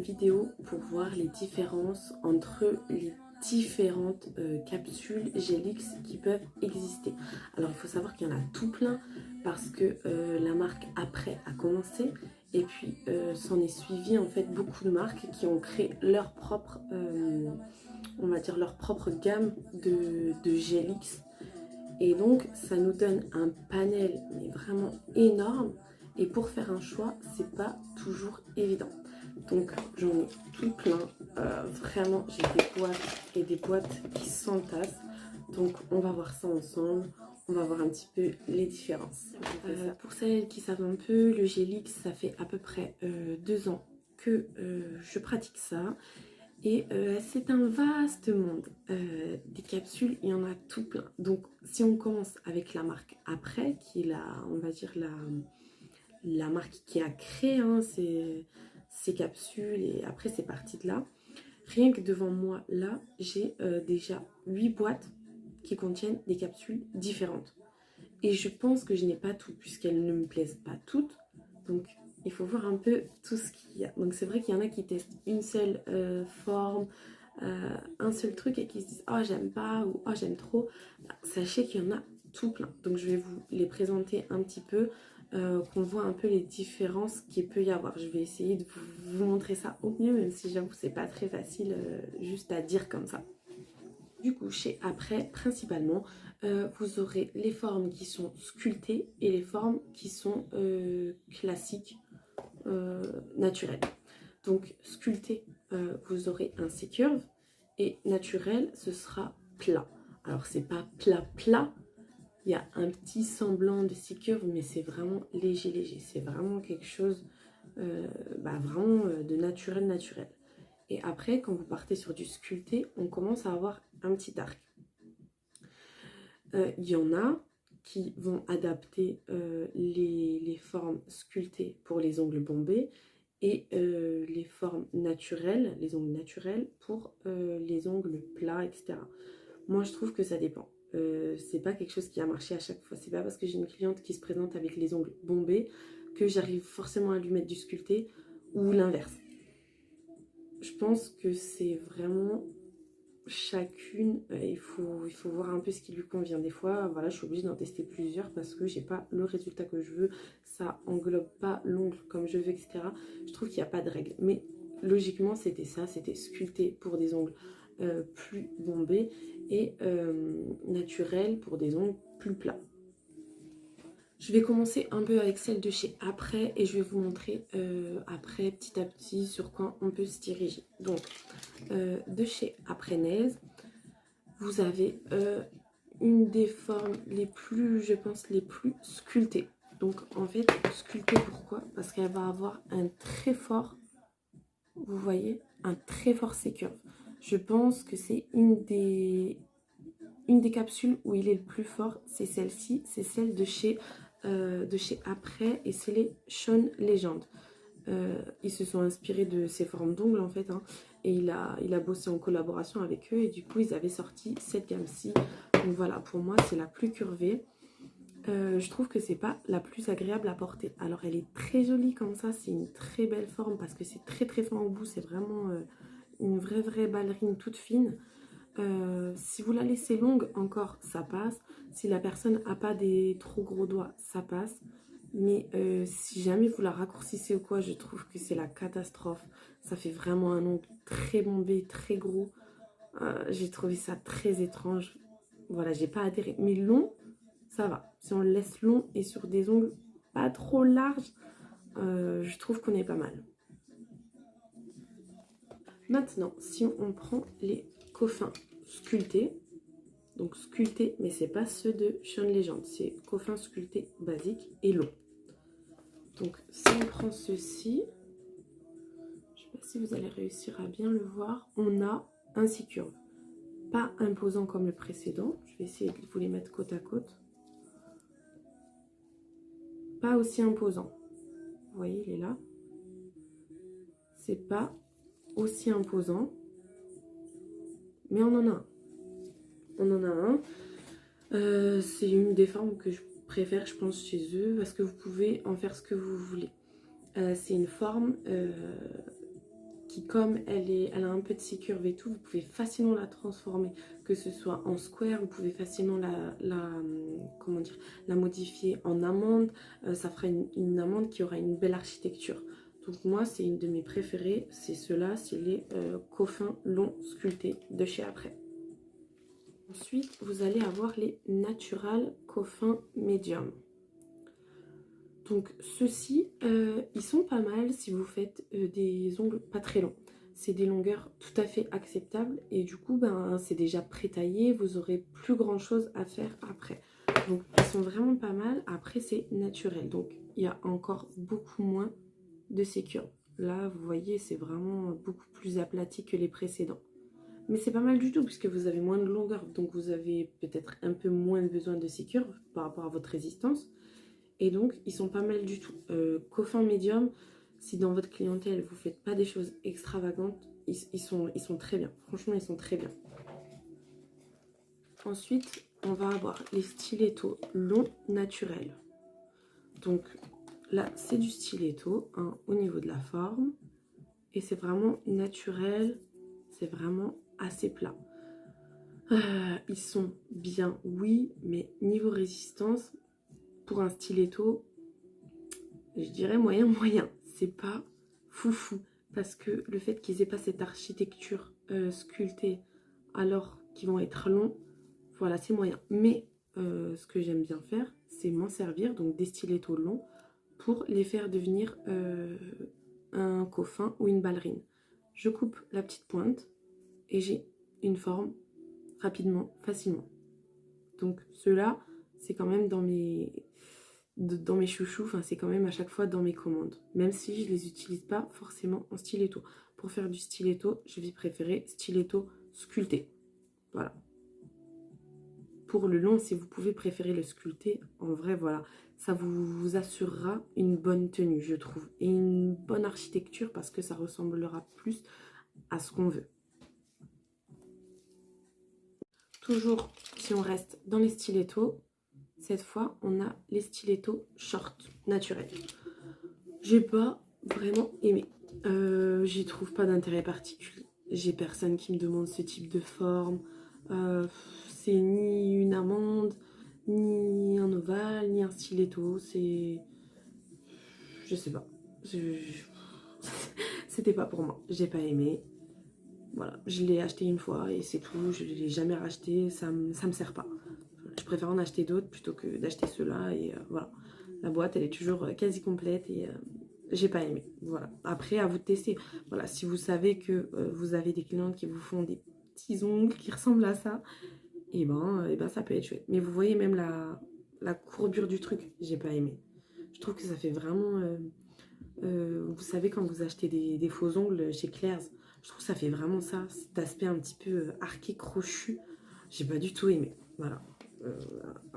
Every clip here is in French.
vidéo pour voir les différences entre les différentes capsules Gelix qui peuvent exister. Alors il faut savoir qu'il y en a tout plein parce que la marque Après a commencé et puis s'en est suivi en fait beaucoup de marques qui ont créé leur propre, on va dire leur propre gamme de Gelix. Et donc ça nous donne un panel mais vraiment énorme et pour faire un choix c'est pas toujours évident. Donc j'en ai tout plein, vraiment j'ai des boîtes et des boîtes qui s'entassent. Donc on va voir ça ensemble, on va voir un petit peu les différences. Pour celles qui savent un peu, le Gelix ça fait à peu près 2 ans que je pratique ça. Et c'est un vaste monde. Des capsules, il y en a tout plein. Donc si on commence avec la marque Après, qui est on va dire la marque qui a créé ces capsules, et après c'est parti de là. Rien que devant moi, là, j'ai déjà 8 boîtes qui contiennent des capsules différentes. Et je pense que je n'ai pas toutes, puisqu'elles ne me plaisent pas toutes. Donc il faut voir un peu tout ce qu'il y a. Donc c'est vrai qu'il y en a qui testent une seule forme, un seul truc et qui se disent « Oh j'aime pas » ou « Oh j'aime trop ». Sachez qu'il y en a tout plein. Donc je vais vous les présenter un petit peu, qu'on voit un peu les différences qu'il peut y avoir. Je vais essayer de vous montrer ça au mieux, même si j'avoue c'est pas très facile juste à dire comme ça. Du coup, chez Après, principalement, vous aurez les formes qui sont sculptées et les formes qui sont classiques, naturelles. Donc, sculpté, vous aurez un C-curve et naturel, ce sera plat. Alors, c'est pas plat, il y a un petit semblant de C-curve, mais c'est vraiment léger. C'est vraiment quelque chose vraiment de naturel. Et après, quand vous partez sur du sculpté, on commence à avoir un petit arc. Il y en a qui vont adapter les formes sculptées pour les ongles bombés et les formes naturelles, les ongles naturels pour les ongles plats, etc. Moi, je trouve que ça dépend. C'est pas quelque chose qui a marché à chaque fois. C'est pas parce que j'ai une cliente qui se présente avec les ongles bombés que j'arrive forcément à lui mettre du sculpté ou l'inverse. Je pense que c'est vraiment chacune, il faut voir un peu ce qui lui convient. Des fois, voilà, je suis obligée d'en tester plusieurs parce que j'ai pas le résultat que je veux, ça englobe pas l'ongle comme je veux, etc. Je trouve qu'il n'y a pas de règle. Mais logiquement, c'était ça, c'était sculpté pour des ongles plus bombés et naturel pour des ongles plus plats. Je vais commencer un peu avec celle de chez Après et je vais vous montrer après petit à petit sur quoi on peut se diriger. Donc de chez Après Naise, vous avez une des formes les plus, je pense, les plus sculptées. Donc en fait, sculptée pourquoi? Parce qu'elle va avoir un très fort, vous voyez, un très fort C-curve. Je pense que c'est une des capsules où il est le plus fort, c'est celle-ci, c'est celle de chez Après et c'est les Sean Legend. Ils se sont inspirés de ces formes d'ongles en fait, hein, et il a bossé en collaboration avec eux et du coup ils avaient sorti cette gamme-ci. Donc voilà, pour moi c'est la plus curvée. Je trouve que c'est pas la plus agréable à porter. Alors elle est très jolie comme ça, c'est une très belle forme parce que c'est très fin au bout, c'est vraiment une vraie ballerine toute fine. Si vous la laissez longue encore ça passe, si la personne n'a pas des trop gros doigts ça passe, mais si jamais vous la raccourcissez ou quoi, je trouve que c'est la catastrophe. Ça fait vraiment un ongle très bombé, très gros. J'ai trouvé ça très étrange, voilà, j'ai pas adhéré. Mais long ça va, si on le laisse long et sur des ongles pas trop larges, je trouve qu'on est pas mal. Maintenant, si on prend les coffins sculptés, donc sculptés, mais c'est pas ceux de Sean Legend, c'est coffins sculptés basiques et longs. Donc si on prend ceci, je sais pas si vous allez réussir à bien le voir, on a un C-curve, pas imposant comme le précédent. Je vais essayer de vous les mettre côte à côte. Pas aussi imposant. Vous voyez, il est là. C'est pas aussi imposant, mais on en a un. On en a un. C'est une des formes que je préfère, je pense, chez eux, parce que vous pouvez en faire ce que vous voulez. C'est une forme qui comme elle a un peu de C-curve et tout, vous pouvez facilement la transformer, que ce soit en square, vous pouvez facilement comment dire, la modifier en amande. Ça fera une amande qui aura une belle architecture. Donc moi, c'est une de mes préférées, c'est ceux-là, c'est les coffins longs sculptés de chez Après. Ensuite, vous allez avoir les Natural Coffins Medium. Donc ceux-ci, ils sont pas mal si vous faites des ongles pas très longs. C'est des longueurs tout à fait acceptables et du coup, ben, c'est déjà pré-taillé. Vous aurez plus grand chose à faire après. Donc ils sont vraiment pas mal. Après, c'est naturel. Donc il y a encore beaucoup moins de sécurité. Là, vous voyez, c'est vraiment beaucoup plus aplati que les précédents. Mais c'est pas mal du tout puisque vous avez moins de longueur. Donc vous avez peut-être un peu moins besoin de sécurité par rapport à votre résistance. Et donc, ils sont pas mal du tout. Coffin médium, si dans votre clientèle, vous faites pas des choses extravagantes, ils sont très bien. Franchement, ils sont très bien. Ensuite, on va avoir les stilettos longs naturels. Donc là, c'est du stiletto hein, au niveau de la forme. Et c'est vraiment naturel. C'est vraiment assez plat. Ils sont bien, oui, mais niveau résistance, pour un stiletto, je dirais moyen. C'est pas foufou. Parce que le fait qu'ils aient pas cette architecture sculptée alors qu'ils vont être longs, voilà, c'est moyen. Mais ce que j'aime bien faire, c'est m'en servir, donc des stilettos longs, pour les faire devenir un coffin ou une ballerine. Je coupe la petite pointe et j'ai une forme rapidement, facilement. Donc ceux-là, c'est quand même dans mes chouchous, enfin c'est quand même à chaque fois dans mes commandes. Même si je les utilise pas forcément en stiletto. Pour faire du stiletto, je vais préférer stiletto sculpté. Voilà. Pour le long, si vous pouvez préférer le sculpté, en vrai, voilà, ça vous assurera une bonne tenue, je trouve. Et une bonne architecture parce que ça ressemblera plus à ce qu'on veut. Toujours, si on reste dans les stilettos, cette fois, on a les stilettos short naturels. J'ai pas vraiment aimé. J'y trouve pas d'intérêt particulier. J'ai personne qui me demande ce type de forme. C'est ni une amande, ni un ovale, ni un stiletto. C'est... Je sais pas. C'était pas pour moi. J'ai pas aimé. Voilà. Je l'ai acheté une fois et c'est tout. Je l'ai jamais racheté. Ça me sert pas. Je préfère en acheter d'autres plutôt que d'acheter ceux-là. Et voilà. La boîte, elle est toujours quasi complète et... j'ai pas aimé, voilà. Après, à vous de tester. Voilà, si vous savez que vous avez des clientes qui vous font des petits ongles qui ressemblent à ça, et ben ça peut être chouette. Mais vous voyez même la courbure du truc, j'ai pas aimé. Je trouve que ça fait vraiment... vous savez, quand vous achetez des faux ongles chez Claire's, je trouve que ça fait vraiment ça, cet aspect un petit peu arqué, crochu. J'ai pas du tout aimé, voilà.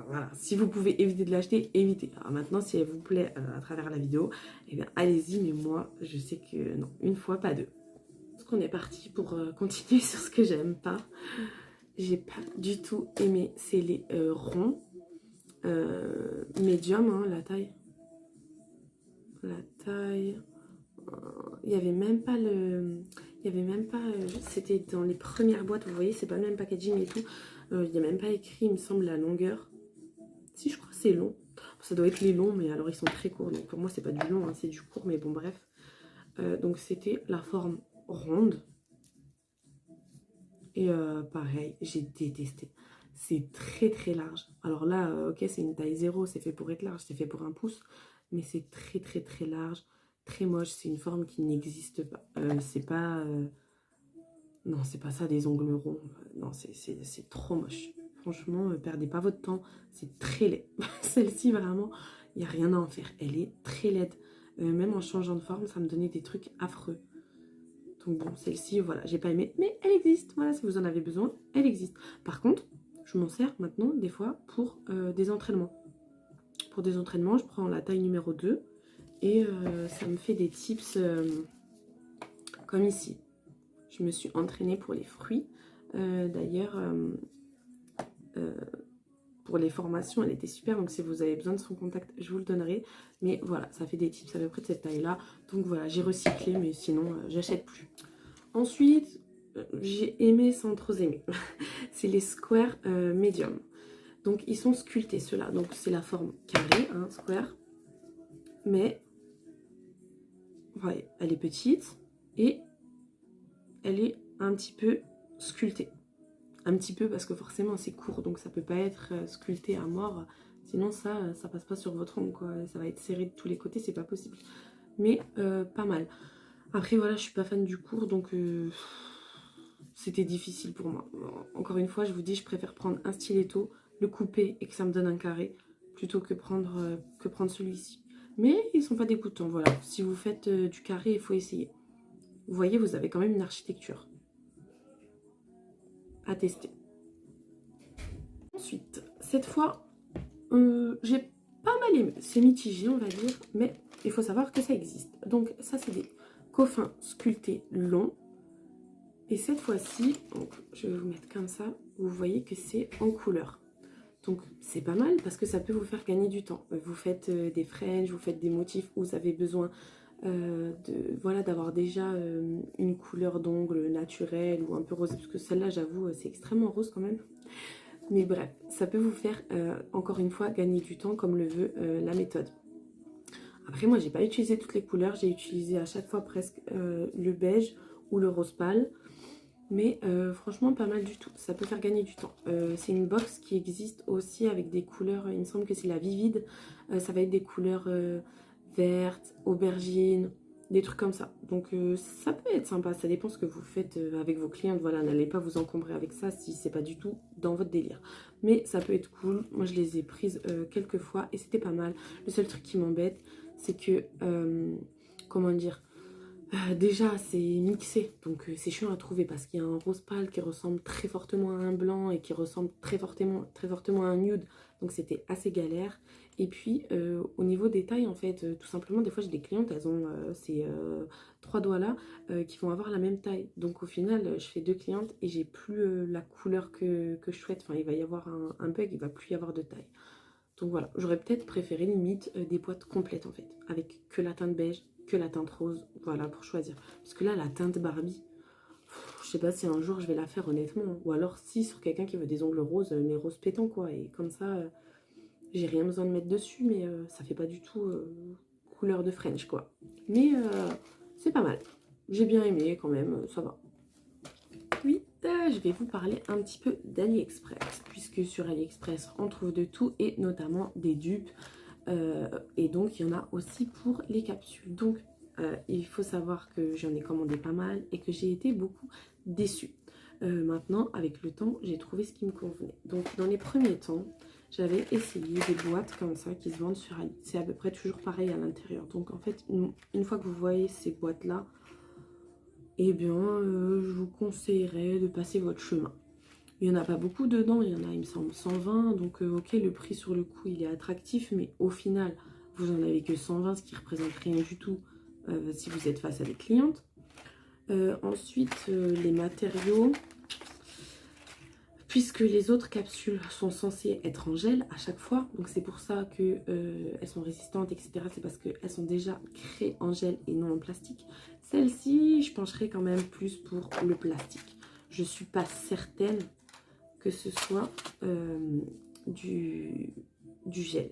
Voilà, si vous pouvez éviter de l'acheter, évitez. Alors maintenant, si elle vous plaît à travers la vidéo, eh bien allez-y, mais moi, je sais que non, une fois, pas deux. Parce qu'on est parti pour continuer sur ce que j'aime pas. J'ai pas du tout aimé, c'est les ronds, médium, hein, la taille. La taille, il n'y avait même pas le... Il n'y avait même pas... c'était dans les premières boîtes, vous voyez, c'est pas le même packaging et tout. Il n'y a même pas écrit, il me semble, la longueur. Si, je crois que c'est long. Ça doit être les longs, mais alors ils sont très courts. Donc pour moi, c'est pas du long, hein, c'est du court, mais bon, bref. Donc c'était la forme ronde. Et pareil, j'ai détesté. C'est très très large. Alors là, ok, c'est une taille 0, c'est fait pour être large, c'est fait pour un pouce. Mais c'est très très très large, très moche. C'est une forme qui n'existe pas. C'est pas... non, c'est pas ça, des ongles ronds. Non, c'est trop moche. Franchement, perdez pas votre temps. C'est très laid. Celle-ci, vraiment, il n'y a rien à en faire. Elle est très laide. Même en changeant de forme, ça me donnait des trucs affreux. Donc bon, celle-ci, voilà, j'ai pas aimé. Mais elle existe. Voilà, si vous en avez besoin, elle existe. Par contre, je m'en sers maintenant, des fois, pour des entraînements. Pour des entraînements, je prends la taille numéro 2. Et ça me fait des tips comme ici. Je me suis entraînée pour les fruits. D'ailleurs, pour les formations, elle était super. Donc si vous avez besoin de son contact, je vous le donnerai. Mais voilà, ça fait des tips à peu près de cette taille-là. Donc voilà, j'ai recyclé, mais sinon, j'achète plus. Ensuite, j'ai aimé sans trop aimer. C'est les squares medium. Donc ils sont sculptés ceux-là. Donc c'est la forme carrée, hein, square. Mais, vous voyez, elle est petite et elle est un petit peu sculptée. Un petit peu parce que forcément c'est court, donc ça peut pas être sculpté à mort. Sinon ça passe pas sur votre ongle, quoi. Ça va être serré de tous les côtés, c'est pas possible. Mais pas mal. Après voilà, je suis pas fan du court, donc c'était difficile pour moi. Encore une fois, je vous dis, je préfère prendre un stiletto, le couper et que ça me donne un carré, plutôt que prendre celui-ci. Mais ils sont pas dégoûtants, voilà. Si vous faites du carré, il faut essayer. Vous voyez, vous avez quand même une architecture à tester. Ensuite, cette fois, j'ai pas mal aimé. C'est mitigé, on va dire, mais il faut savoir que ça existe. Donc ça, c'est des coffins sculptés longs. Et cette fois-ci, je vais vous mettre comme ça, vous voyez que c'est en couleur. Donc c'est pas mal parce que ça peut vous faire gagner du temps. Vous faites des French, vous faites des motifs où vous avez besoin voilà, d'avoir déjà une couleur d'ongle naturelle ou un peu rosée. Parce que celle-là, j'avoue, c'est extrêmement rose quand même. Mais bref, ça peut vous faire, encore une fois, gagner du temps comme le veut la méthode. Après, moi, j'ai pas utilisé toutes les couleurs. J'ai utilisé à chaque fois presque le beige ou le rose pâle. Mais franchement, pas mal du tout. Ça peut faire gagner du temps. C'est une box qui existe aussi avec des couleurs, il me semble que c'est la Vivide. Ça va être des couleurs vertes, aubergines, des trucs comme ça. Donc ça peut être sympa. Ça dépend ce que vous faites avec vos clientes. Voilà, n'allez pas vous encombrer avec ça si c'est pas du tout dans votre délire. Mais ça peut être cool. Moi, je les ai prises quelques fois et c'était pas mal. Le seul truc qui m'embête, c'est que, comment dire, déjà c'est mixé, donc c'est chiant à trouver parce qu'il y a un rose pâle qui ressemble très fortement à un blanc et qui ressemble très fortement à un nude, donc c'était assez galère. Et puis au niveau des tailles, en fait, tout simplement, des fois j'ai des clientes, elles ont ces trois doigts là qui vont avoir la même taille, donc au final je fais deux clientes et j'ai plus la couleur que je souhaite. Enfin, il va y avoir un bug, il va plus y avoir de taille. Donc voilà, j'aurais peut-être préféré limite des boîtes complètes en fait, avec que la teinte beige, que la teinte rose, voilà, pour choisir. Parce que là, la teinte Barbie, je sais pas si un jour je vais la faire honnêtement. Ou alors si sur quelqu'un qui veut des ongles roses, mais rose pétant quoi. Et comme ça, j'ai rien besoin de mettre dessus, mais ça fait pas du tout couleur de French quoi. Mais c'est pas mal. J'ai bien aimé quand même, ça va. Puis, je vais vous parler un petit peu d'AliExpress, puisque sur AliExpress, on trouve de tout, et notamment des dupes. Et donc, il y en a aussi pour les capsules. Donc, il faut savoir que j'en ai commandé pas mal et que j'ai été beaucoup déçue. Maintenant, avec le temps, j'ai trouvé ce qui me convenait. Donc, dans les premiers temps, j'avais essayé des boîtes comme ça qui se vendent sur Ali. C'est à peu près toujours pareil à l'intérieur. Donc, en fait, une fois que vous voyez ces boîtes-là, eh bien, je vous conseillerais de passer votre chemin. Il n'y en a pas beaucoup dedans, il y en a, il me semble, 120. Donc, ok, le prix sur le coup, il est attractif, mais au final, vous en avez que 120, ce qui représente rien du tout si vous êtes face à des clientes. Ensuite, les matériaux. Puisque les autres capsules sont censées être en gel à chaque fois, donc c'est pour ça qu'elles sont résistantes, etc. C'est parce qu'elles sont déjà créées en gel et non en plastique. Celle-ci, je pencherai quand même plus pour le plastique. Je suis pas certaine que ce soit du gel.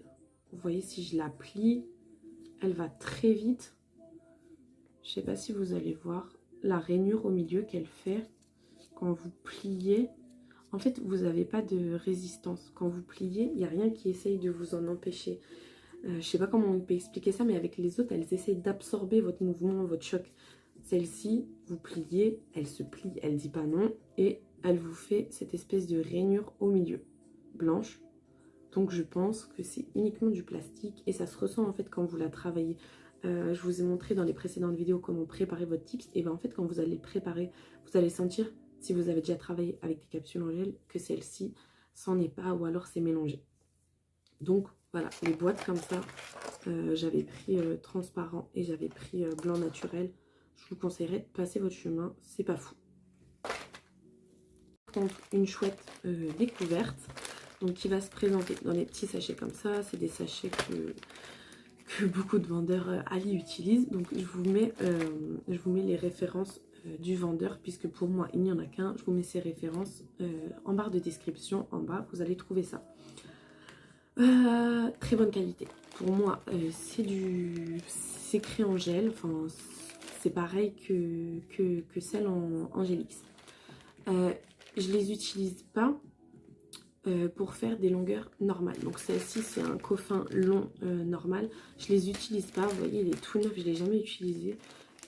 Vous voyez, si je la plie, elle va très vite. Je sais pas si vous allez voir la rainure au milieu qu'elle fait quand vous pliez. En fait, vous n'avez pas de résistance. Quand vous pliez, il n'y a rien qui essaye de vous en empêcher. Je ne sais pas comment on peut expliquer ça, mais avec les autres, elles essayent d'absorber votre mouvement, votre choc. Celle-ci, vous pliez, elle se plie, elle ne dit pas non, et elle vous fait cette espèce de rainure au milieu, blanche. Donc je pense que c'est uniquement du plastique, et ça se ressent en fait quand vous la travaillez. Je vous ai montré dans les précédentes vidéos comment préparer votre tips, et bien en fait quand vous allez le préparer, vous allez sentir, si vous avez déjà travaillé avec des capsules en gel, que celle-ci, c'en est pas, ou alors c'est mélangé. Donc voilà, les boîtes comme ça, j'avais pris transparent et j'avais pris blanc naturel. Je vous conseillerais de passer votre chemin, c'est pas fou. Par contre, une chouette découverte, donc qui va se présenter dans des petits sachets comme ça. C'est des sachets que beaucoup de vendeurs Ali utilisent. Donc je vous mets les références du vendeur, puisque pour moi il n'y en a qu'un. Je vous mets ces références en barre de description en bas, vous allez trouver ça. Très bonne qualité. Pour moi, c'est créé en gel. Enfin, c'est pareil que celle en Gelix. Je les utilise pas pour faire des longueurs normales. Donc celle-ci, c'est un coffin long normal. Je les utilise pas. Vous voyez, il est tout neuf. Je l'ai jamais utilisé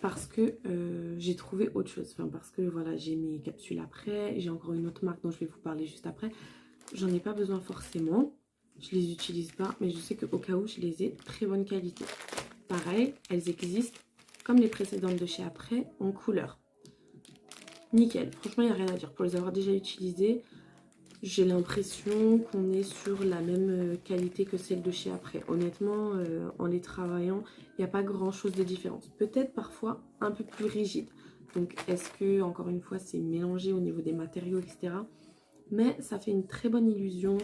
parce que j'ai trouvé autre chose. Enfin, parce que voilà, j'ai mes capsules après. J'ai encore une autre marque dont je vais vous parler juste après. J'en ai pas besoin forcément. Je les utilise pas, mais je sais qu'au cas où, je les ai très bonne qualité. Pareil, elles existent comme les précédentes de chez Après en couleur. Nickel. Franchement, il n'y a rien à dire. Pour les avoir déjà utilisées, j'ai l'impression qu'on est sur la même qualité que celle de chez Après. Honnêtement, en les travaillant, il n'y a pas grand chose de différence. Peut-être parfois un peu plus rigide. Donc, est-ce que, encore une fois, c'est mélangé au niveau des matériaux, etc. Mais ça fait une très bonne illusion.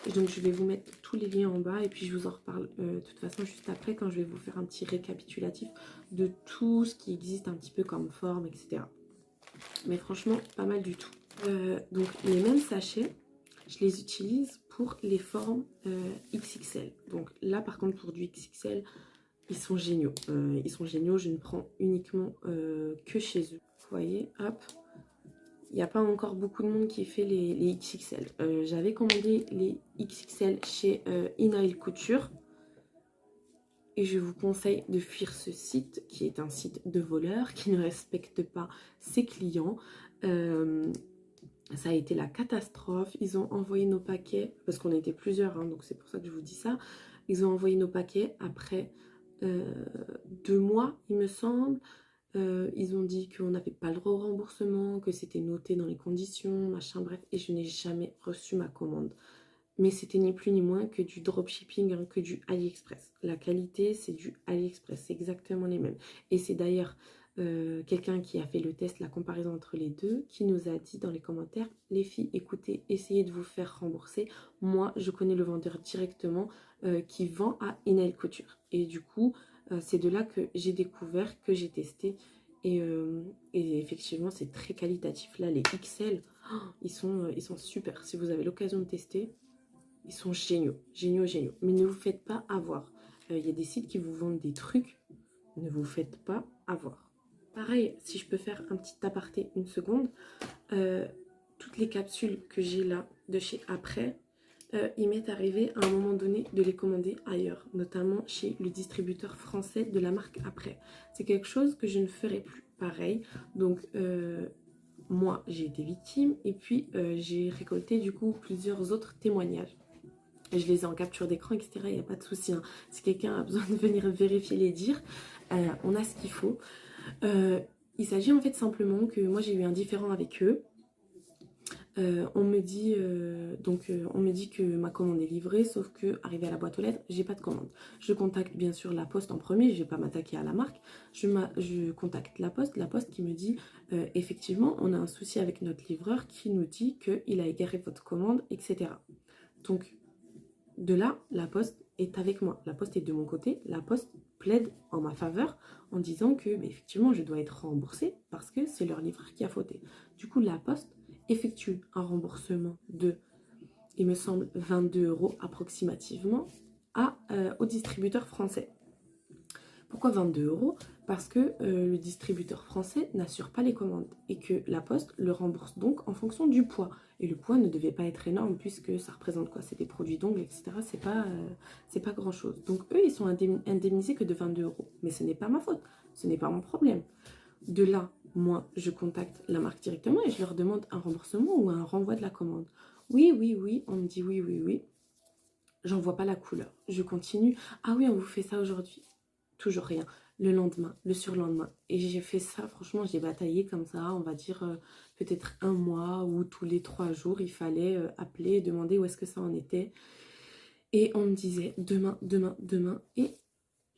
Et donc, je vais vous mettre tous les liens en bas. Et puis, je vous en reparle de toute façon juste après, quand je vais vous faire un petit récapitulatif de tout ce qui existe un petit peu comme forme, etc. Mais franchement, pas mal du tout. Donc les mêmes sachets, je les utilise pour les formes XXL. Donc là par contre pour du XXL, ils sont géniaux. Je ne prends uniquement que chez eux. Vous voyez, hop. Il n'y a pas encore beaucoup de monde qui fait les XXL. J'avais commandé les XXL chez Inail Couture. Et je vous conseille de fuir ce site qui est un site de voleurs, qui ne respecte pas ses clients. Ça a été la catastrophe. Ils ont envoyé nos paquets, parce qu'on était plusieurs, hein, donc c'est pour ça que je vous dis ça. Ils ont envoyé nos paquets après 2 mois, il me semble. Ils ont dit qu'on n'avait pas le droit au remboursement, que c'était noté dans les conditions, machin, bref. Et je n'ai jamais reçu ma commande. Mais c'était ni plus ni moins que du dropshipping, hein, que du AliExpress. La qualité, c'est du AliExpress, c'est exactement les mêmes. Et c'est d'ailleurs quelqu'un qui a fait le test, la comparaison entre les deux, qui nous a dit dans les commentaires, les filles, écoutez, essayez de vous faire rembourser. Moi, je connais le vendeur directement qui vend à Inail Couture. Et du coup, c'est de là que j'ai découvert, que j'ai testé. Et effectivement, c'est très qualitatif. Là, les XL, oh, ils sont super. Si vous avez l'occasion de tester, ils sont géniaux, géniaux, géniaux. Mais ne vous faites pas avoir. Il y a des sites qui vous vendent des trucs. Ne vous faites pas avoir. Pareil, si je peux faire un petit aparté une seconde. Toutes les capsules que j'ai là de chez Après, il m'est arrivé à un moment donné de les commander ailleurs. Notamment chez le distributeur français de la marque Après. C'est quelque chose que je ne ferai plus. Pareil. Donc... moi, j'ai été victime et puis j'ai récolté du coup plusieurs autres témoignages. Je les ai en capture d'écran, etc. Il n'y a pas de souci. Hein. Si quelqu'un a besoin de venir vérifier les dires, on a ce qu'il faut. Il s'agit en fait simplement que moi j'ai eu un différend avec eux. On me dit que ma commande est livrée, sauf que arrivé à la boîte aux lettres, j'ai pas de commande. Je contacte bien sûr la poste en premier, je vais pas m'attaquer à la marque. Je contacte la poste qui me dit effectivement on a un souci avec notre livreur qui nous dit qu'il a égaré votre commande, etc. Donc de là, la poste est avec moi. La poste est de mon côté. La poste plaide en ma faveur en disant que effectivement je dois être remboursée parce que c'est leur livreur qui a fauté. Du coup, la poste effectue un remboursement de, il me semble, 22 € approximativement au distributeur français. Pourquoi 22 €? Parce que le distributeur français n'assure pas les commandes et que la poste le rembourse donc en fonction du poids. Et le poids ne devait pas être énorme puisque ça représente quoi? C'est des produits d'ongles, etc. C'est pas grand chose. Donc eux, ils sont indemnisés que de 22 €. Mais ce n'est pas ma faute, ce n'est pas mon problème. De là, moi, je contacte la marque directement et je leur demande un remboursement ou un renvoi de la commande. Oui, oui, oui, on me dit oui, oui, oui. J'envoie pas la couleur. Je continue. Ah oui, on vous fait ça aujourd'hui. Toujours rien. Le lendemain, le surlendemain. Et j'ai fait ça, franchement, j'ai bataillé comme ça, on va dire peut-être 1 mois ou tous les 3 jours, il fallait appeler et demander où est-ce que ça en était. Et on me disait demain, demain, demain. Et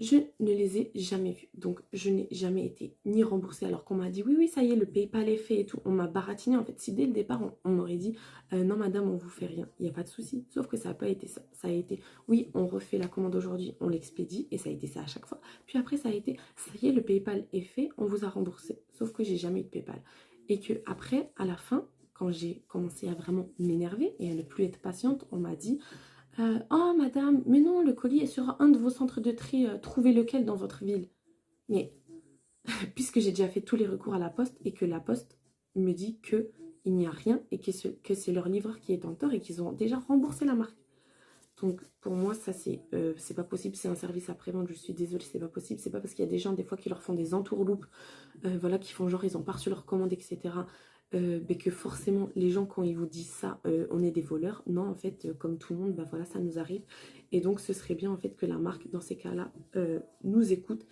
je ne les ai jamais vus. Donc, je n'ai jamais été ni remboursée alors qu'on m'a dit oui, oui, ça y est, le PayPal est fait et tout. On m'a baratiné. En fait, si dès le départ, on m'aurait dit non, madame, on vous fait rien, il n'y a pas de souci. Sauf que ça n'a pas été ça. Ça a été oui, on refait la commande aujourd'hui, on l'expédie et ça a été ça à chaque fois. Puis après, ça a été ça y est, le PayPal est fait, on vous a remboursé. Sauf que j'ai jamais eu de PayPal. Et que après, à la fin, quand j'ai commencé à vraiment m'énerver et à ne plus être patiente, on m'a dit oh madame, mais non, le colis est sur un de vos centres de tri, trouvez lequel dans votre ville. Mais puisque j'ai déjà fait tous les recours à la poste et que la poste me dit qu'il n'y a rien et que c'est leur livreur qui est en tort et qu'ils ont déjà remboursé la marque. Donc pour moi, ça c'est pas possible, c'est un service après-vente, je suis désolée, c'est pas possible. C'est pas parce qu'il y a des gens des fois qui leur font des entourloupes, voilà, qui font genre ils ont pas reçu leur commande, etc. Mais que forcément les gens quand ils vous disent ça, on est des voleurs. Non, en fait, comme tout le monde, bah voilà, ça nous arrive. Et donc ce serait bien en fait que la marque dans ces cas-là nous écoute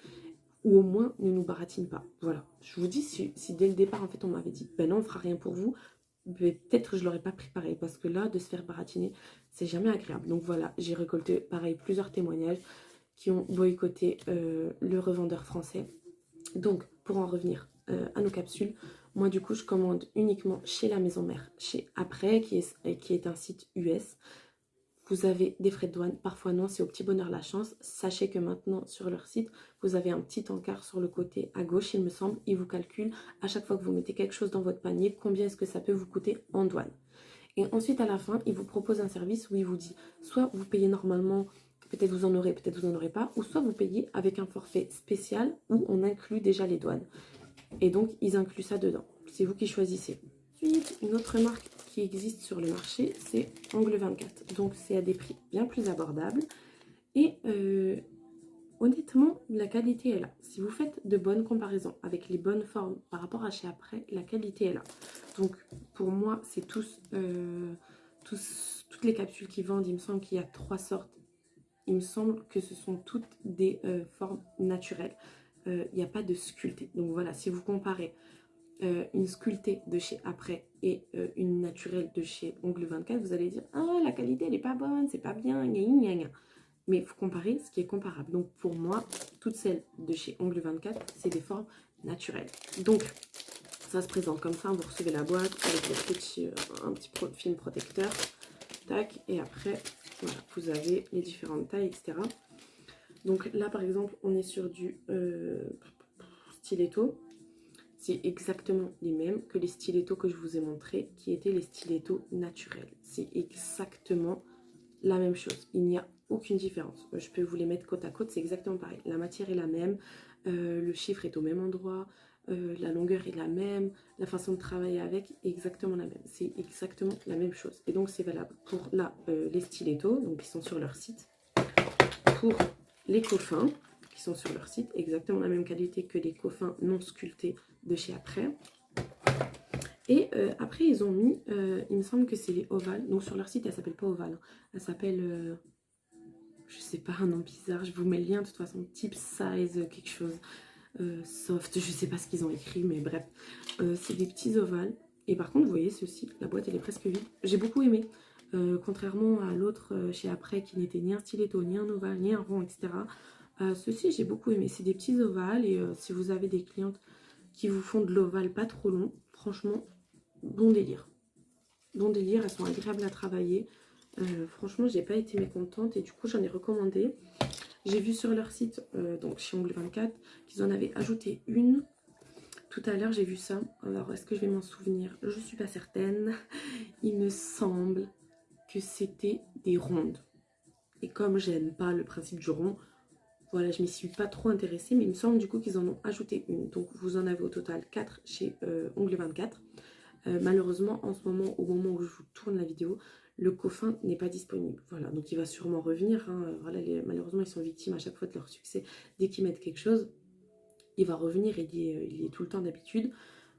ou au moins ne nous baratine pas. Voilà, je vous dis, si dès le départ en fait on m'avait dit ben non, on fera rien pour vous, peut-être je l'aurais pas pris pareil, parce que là de se faire baratiner c'est jamais agréable. Donc voilà, j'ai récolté pareil plusieurs témoignages qui ont boycotté le revendeur français. Donc pour en revenir à nos capsules, moi du coup je commande uniquement chez la maison mère, chez Après, qui est un site US. Vous avez des frais de douane, parfois non, c'est au petit bonheur la chance. Sachez que maintenant sur leur site, vous avez un petit encart sur le côté à gauche, il me semble. Ils vous calculent à chaque fois que vous mettez quelque chose dans votre panier, combien est-ce que ça peut vous coûter en douane. Et ensuite à la fin, ils vous proposent un service où il vous dit, soit vous payez normalement, peut-être vous en aurez, peut-être vous en aurez pas, ou soit vous payez avec un forfait spécial où on inclut déjà les douanes. Et donc ils incluent ça dedans. C'est vous qui choisissez. Ensuite, une autre marque qui existe sur le marché, c'est Angle 24. Donc c'est à des prix bien plus abordables. Et honnêtement, la qualité est là. Si vous faites de bonnes comparaisons avec les bonnes formes par rapport à chez Après, la qualité est là. Donc pour moi, c'est toutes les capsules qui vendent, il me semble qu'il y a 3 sortes. Il me semble que ce sont toutes des formes naturelles. Il n'y a pas de sculpté. Donc voilà, si vous comparez une sculptée de chez Après et une naturelle de chez Ongle 24, vous allez dire ah, la qualité elle est pas bonne, c'est pas bien, gna gna gna. Mais il faut comparer ce qui est comparable. Donc pour moi, toutes celles de chez Ongle 24, c'est des formes naturelles. Donc ça se présente comme ça, vous recevez la boîte avec un petit film protecteur, tac, et après voilà, vous avez les différentes tailles, etc. Donc là par exemple, on est sur du stiletto. C'est exactement les mêmes que les stilettos que je vous ai montrés, qui étaient les stilettos naturels. C'est exactement la même chose. Il n'y a aucune différence. Je peux vous les mettre côte à côte, c'est exactement pareil. La matière est la même, le chiffre est au même endroit, la longueur est la même, la façon de travailler avec est exactement la même. C'est exactement la même chose. Et donc c'est valable pour là, les stilettos, donc qui sont sur leur site, pour les coffins, qui sont sur leur site, exactement la même qualité que les coffins non sculptés de chez Après. Et après ils ont mis, il me semble que c'est les ovales, donc sur leur site elle s'appelle pas ovale, hein. Elle s'appelle, je sais pas, un nom bizarre, je vous mets le lien de toute façon, type size quelque chose, soft, je sais pas ce qu'ils ont écrit, mais bref, c'est des petits ovales. Et par contre vous voyez ceci, la boîte elle est presque vide, j'ai beaucoup aimé. Contrairement à l'autre chez Après qui n'était ni un stiletto, ni un ovale, ni un rond, etc. Ceci j'ai beaucoup aimé, c'est des petits ovales et si vous avez des clientes qui vous font de l'ovale pas trop long, franchement, bon délire. Bon délire, elles sont agréables à travailler. Franchement, j'ai pas été mécontente et du coup, j'en ai recommandé. J'ai vu sur leur site, donc chez Ongle 24, qu'ils en avaient ajouté une. Tout à l'heure, j'ai vu ça. Alors, est-ce que je vais m'en souvenir? Je suis pas certaine. Il me semble que c'était des rondes. Et comme j'aime pas le principe du rond, voilà, je m'y suis pas trop intéressée, mais il me semble du coup qu'ils en ont ajouté une. Donc vous en avez au total 4 chez Ongle 24. Malheureusement, en ce moment, au moment où je vous tourne la vidéo, le coffin n'est pas disponible. Voilà, donc il va sûrement revenir. Hein. Voilà, malheureusement, ils sont victimes à chaque fois de leur succès. Dès qu'ils mettent quelque chose, il va revenir, il y est tout le temps d'habitude.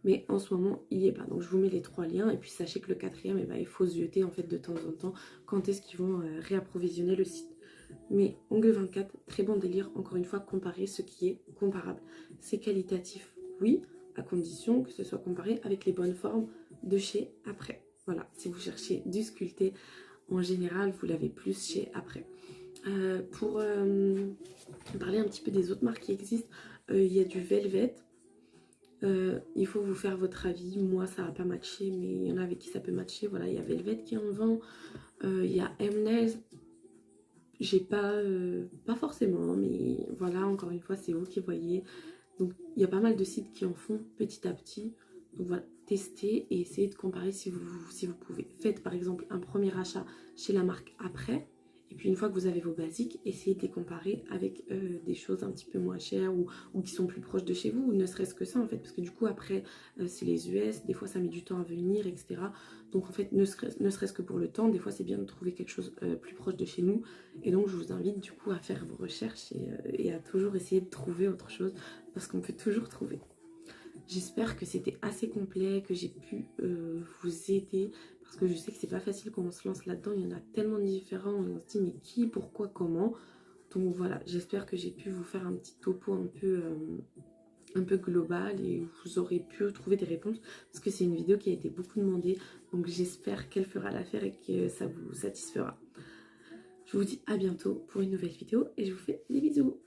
Mais en ce moment, il n'y est pas. Donc je vous mets les 3 liens. Et puis sachez que le 4e, eh ben, il faut se jeter en fait de temps en temps quand est-ce qu'ils vont réapprovisionner le site. Mais Ongle 24, très bon délire, encore une fois, comparer ce qui est comparable. C'est qualitatif, oui, à condition que ce soit comparé avec les bonnes formes de chez Après. Voilà, si vous cherchez du sculpté, en général, vous l'avez plus chez Après. Pour parler un petit peu des autres marques qui existent, il y a du Velvet. Il faut vous faire votre avis. Moi, ça n'a pas matché, mais il y en a avec qui ça peut matcher. Voilà, il y a Velvet qui en vend. Il y a Mnails. J'ai pas forcément, mais voilà, encore une fois, c'est vous qui voyez. Donc, il y a pas mal de sites qui en font petit à petit. Donc voilà, testez et essayez de comparer si vous pouvez. Faites par exemple un premier achat chez la marque après. Et puis une fois que vous avez vos basiques, essayez de les comparer avec des choses un petit peu moins chères ou qui sont plus proches de chez vous, ou ne serait-ce que ça en fait, parce que du coup après c'est les US, des fois ça met du temps à venir, etc. Donc en fait, ne serait-ce que pour le temps, des fois c'est bien de trouver quelque chose plus proche de chez nous. Et donc je vous invite du coup à faire vos recherches et à toujours essayer de trouver autre chose, parce qu'on peut toujours trouver. J'espère que c'était assez complet, que j'ai pu vous aider, parce que je sais que c'est pas facile quand on se lance là-dedans, il y en a tellement de différents et on se dit mais qui, pourquoi, comment. Donc voilà, j'espère que j'ai pu vous faire un petit topo un peu global et vous aurez pu trouver des réponses, parce que c'est une vidéo qui a été beaucoup demandée, donc j'espère qu'elle fera l'affaire et que ça vous satisfera. Je vous dis à bientôt pour une nouvelle vidéo et je vous fais des bisous.